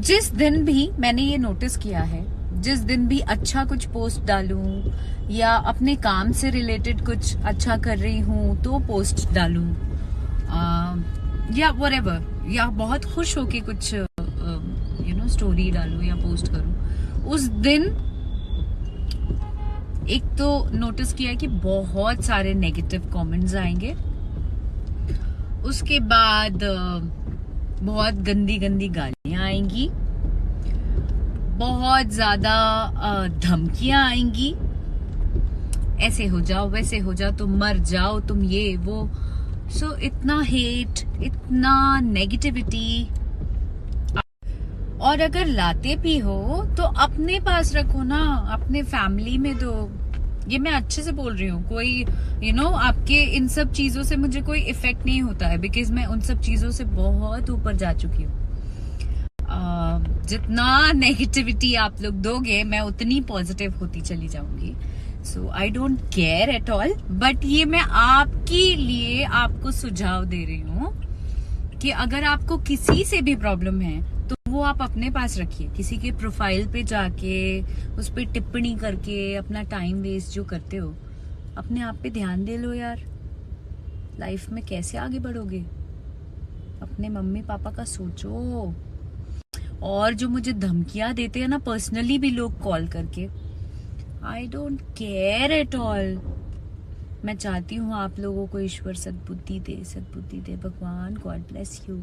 जिस दिन भी मैंने ये नोटिस किया है, जिस दिन भी अच्छा कुछ पोस्ट डालूं या अपने काम से रिलेटेड कुछ अच्छा कर रही हूं तो पोस्ट डालूं, या व्हाटएवर, या बहुत खुश होके कुछ स्टोरी डालूं या पोस्ट करूं, उस दिन एक तो नोटिस किया कि बहुत सारे नेगेटिव कमेंट्स आएंगे। उसके बाद बहुत गंदी गंदी गालियां आएंगी, बहुत ज्यादा धमकियां आएंगी, ऐसे हो जाओ वैसे हो जाओ, तुम मर जाओ, तुम ये वो। सो इतना हेट, इतना नेगेटिविटी। और अगर लाते भी हो तो अपने पास रखो ना, अपने फैमिली में दो। ये मैं अच्छे से बोल रही हूँ, कोई आपके इन सब चीजों से मुझे कोई इफेक्ट नहीं होता है, बिकॉज मैं उन सब चीजों से बहुत ऊपर जा चुकी हूँ। जितना नेगेटिविटी आप लोग दोगे मैं उतनी पॉजिटिव होती चली जाऊंगी। So I don't care at all. But ये मैं आपके लिए आपको सुझाव दे रही हूँ कि अगर आपको किसी से भी प्रॉब्लम है तो वो आप अपने पास रखिए। किसी के प्रोफाइल पे जाके उस पर टिप्पणी करके अपना टाइम वेस्ट जो करते हो, अपने आप पे ध्यान दे लो यार। लाइफ में कैसे आगे बढ़ोगे, अपने मम्मी पापा का सोचो। और जो मुझे धमकियां देते हैं ना पर्सनली भी लोग कॉल करके, आई डोंट केयर एट ऑल। मैं चाहती हूँ आप लोगों को ईश्वर सद्बुद्धि दे, सद्बुद्धि दे भगवान। God bless you.